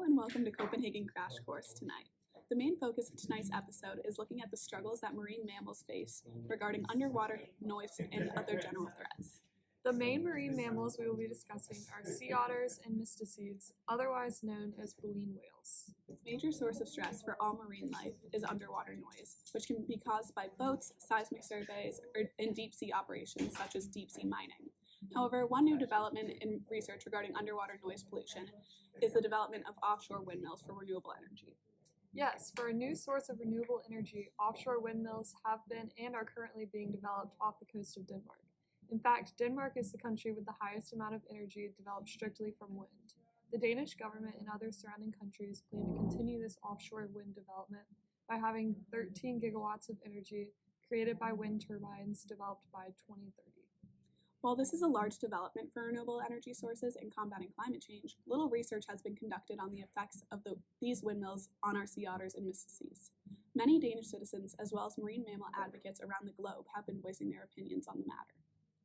and welcome to Copenhagen Crash Course tonight. The main focus of tonight's episode is looking at the struggles that marine mammals face regarding underwater noise and other general threats. The main marine mammals we will be discussing are sea otters and mysticetes, otherwise known as baleen whales. A major source of stress for all marine life is underwater noise, which can be caused by boats, seismic surveys, and deep-sea operations such as deep-sea mining. However, one new development in research regarding underwater noise pollution is the development of offshore windmills for renewable energy. Yes, for a new source of renewable energy, offshore windmills have been and are currently being developed off the coast of Denmark. In fact, Denmark is the country with the highest amount of energy developed strictly from wind. The Danish government and other surrounding countries plan to continue this offshore wind development by having 13 gigawatts of energy created by wind turbines developed by 2030. While this is a large development for renewable energy sources in combating climate change, little research has been conducted on the effects of these windmills on our sea otters and mysticetes. Many Danish citizens, as well as marine mammal advocates around the globe, have been voicing their opinions on the matter.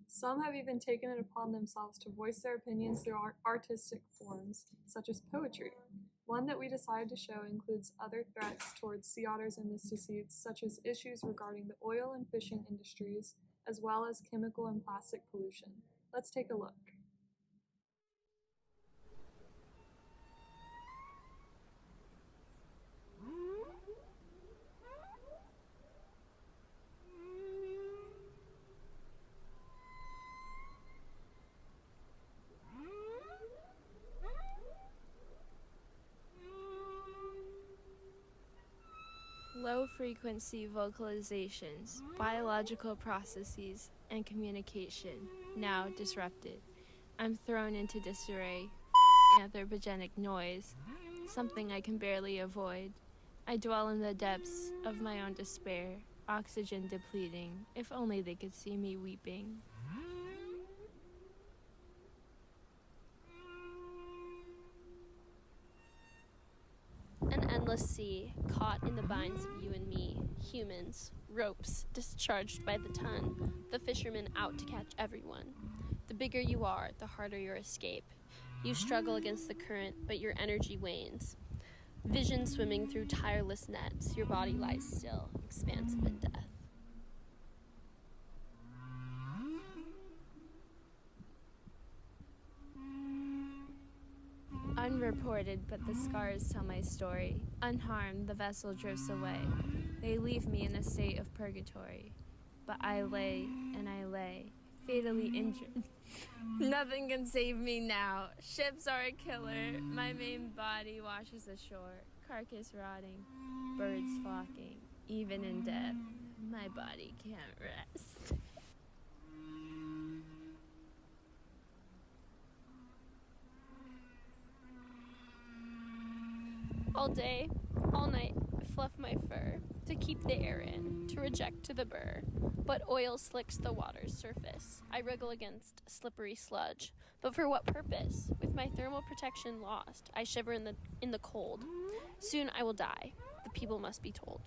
Some have even taken it upon themselves to voice their opinions through artistic forms, such as poetry. One that we decided to show includes other threats towards sea otters and mysticetes, such as issues regarding the oil and fishing industries, as well as chemical and plastic pollution. Let's take a look. Low-frequency vocalizations, biological processes, and communication, now disrupted. I'm thrown into disarray, anthropogenic noise, something I can barely avoid. I dwell in the depths of my own despair, oxygen depleting, if only they could see me weeping. An endless sea, caught in the binds of you and me, humans, ropes discharged by the ton, the fishermen out to catch everyone. The bigger you are, the harder your escape. You struggle against the current, but your energy wanes. Vision swimming through tireless nets, your body lies still, expansive in death. Unreported, but the scars tell my story. Unharmed, the vessel drifts away. They leave me in a state of purgatory. But I lay, and I lay, fatally injured. Nothing can save me now. Ships are a killer. My main body washes ashore, carcass rotting, birds flocking. Even in death, my body can't rest. All day, all night, I fluff my fur, to keep the air in, to reject to the burr. But oil slicks the water's surface. I wriggle against slippery sludge. But for what purpose? With my thermal protection lost, I shiver in the cold. Soon I will die. The people must be told.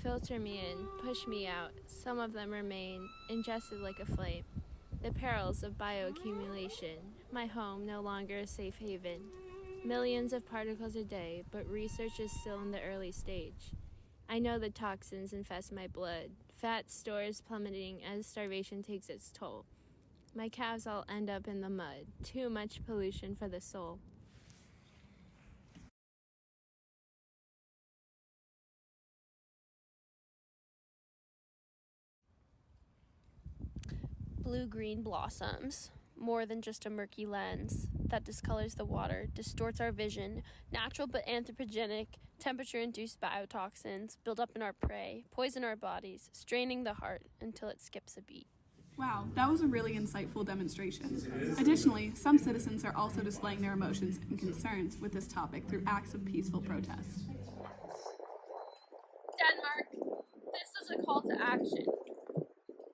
Filter me in, push me out. Some of them remain, ingested like a flame. The perils of bioaccumulation. My home no longer a safe haven. Millions of particles a day, but research is still in the early stage. I know the toxins infest my blood. Fat stores plummeting as starvation takes its toll. My calves all end up in the mud. Too much pollution for the soul. Blue-green blossoms, more than just a murky lens that discolors the water, distorts our vision. Natural but anthropogenic, temperature-induced biotoxins build up in our prey, poison our bodies, straining the heart until it skips a beat. Wow, that was a really insightful demonstration. Additionally, some citizens are also displaying their emotions and concerns with this topic through acts of peaceful protest. Denmark, this is a call to action.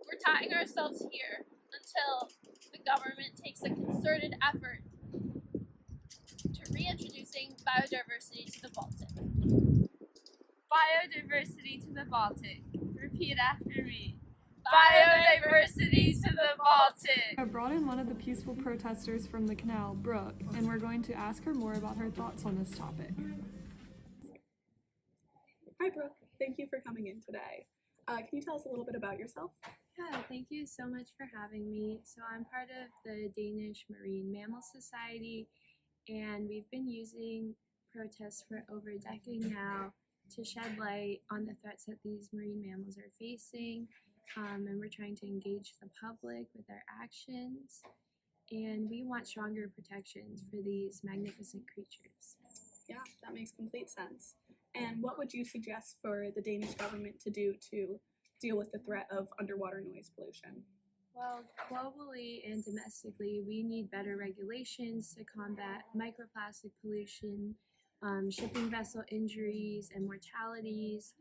We're tying ourselves here until the government takes a concerted effort to reintroducing biodiversity to the Baltic. Biodiversity to the Baltic. repeat after me. Biodiversity to the Baltic! I brought in one of the peaceful protesters from the canal, Brooke, and we're going to ask her more about her thoughts on this topic. Hi, Brooke. Thank you for coming in today. Can you tell us a little bit about yourself? Yeah, thank you so much for having me. So I'm part of the Danish Marine Mammals Society, and we've been using protests for over a decade now to shed light on the threats that these marine mammals are facing, and we're trying to engage the public with our actions, and we want stronger protections for these magnificent creatures. Yeah, that makes complete sense. And what would you suggest for the Danish government to do to deal with the threat of underwater noise pollution? Well, globally and domestically, we need better regulations to combat microplastic pollution, shipping vessel injuries and mortalities,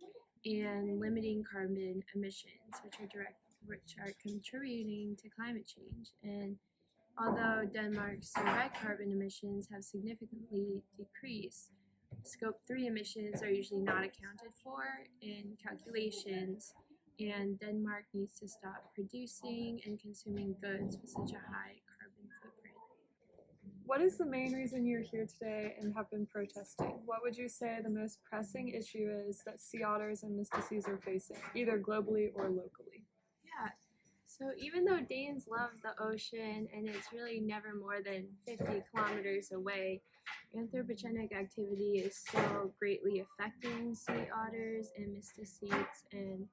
and limiting carbon emissions, which are contributing to climate change. And although Denmark's direct carbon emissions have significantly decreased, Scope 3 emissions are usually not accounted for in calculations, and Denmark needs to stop producing and consuming goods with such a high carbon footprint. What is the main reason you're here today and have been protesting? What would you say the most pressing issue is that sea otters and mystices are facing, either globally or locally? Yeah, so even though Danes love the ocean and it's really never more than 50 kilometers away, anthropogenic activity is still greatly affecting sea otters and mysticetes, and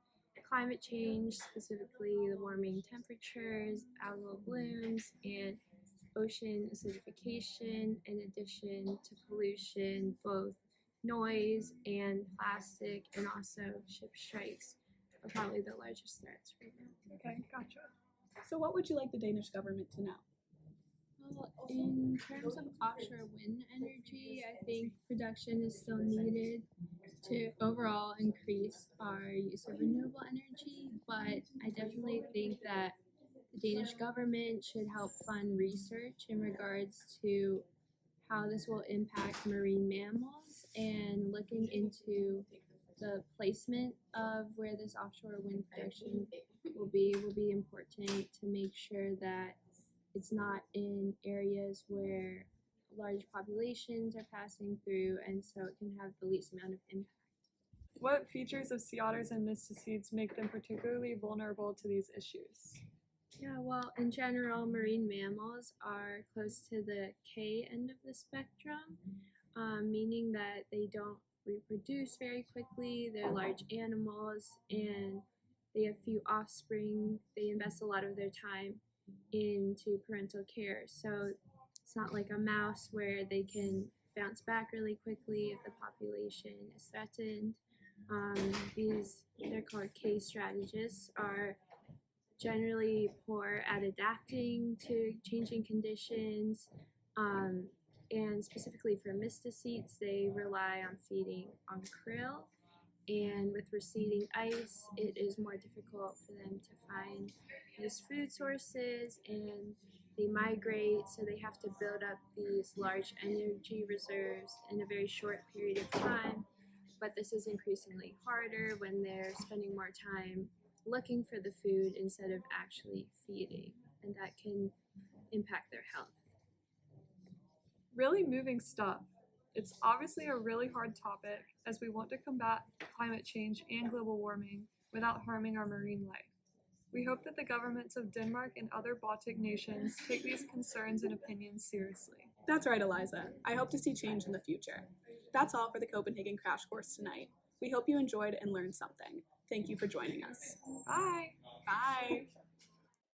climate change, specifically the warming temperatures, algal blooms, and ocean acidification, in addition to pollution, both noise and plastic, and also ship strikes are probably the largest threats right now. Okay, gotcha. So what would you like the Danish government to know? Well, in terms of offshore wind energy, I think production is still needed to overall increase our use of renewable energy, but I definitely think that the Danish government should help fund research in regards to how this will impact marine mammals, and looking into the placement of where this offshore wind production will be important to make sure that it's not in areas where large populations are passing through, and so it can have the least amount of impact. What features of sea otters and mysticetes make them particularly vulnerable to these issues? Yeah, well, in general, marine mammals are close to the K end of the spectrum, meaning that they don't reproduce very quickly. They're large animals and they have few offspring. They invest a lot of their time into parental care. So it's not like a mouse where they can bounce back really quickly if the population is threatened. They're called K strategists, are generally poor at adapting to changing conditions, and specifically for mysticetes, they rely on feeding on krill, and with receding ice, it is more difficult for them to find these food sources, and they migrate, so they have to build up these large energy reserves in a very short period of time. But this is increasingly harder when they're spending more time looking for the food instead of actually feeding, and that can impact their health. Really moving stuff. It's obviously a really hard topic as we want to combat climate change and global warming without harming our marine life. We hope that the governments of Denmark and other Baltic nations take these concerns and opinions seriously. That's right, Eliza. I hope to see change in the future. That's all for the Copenhagen Crash Course tonight. We hope you enjoyed and learned something. Thank you for joining us. Bye! Bye!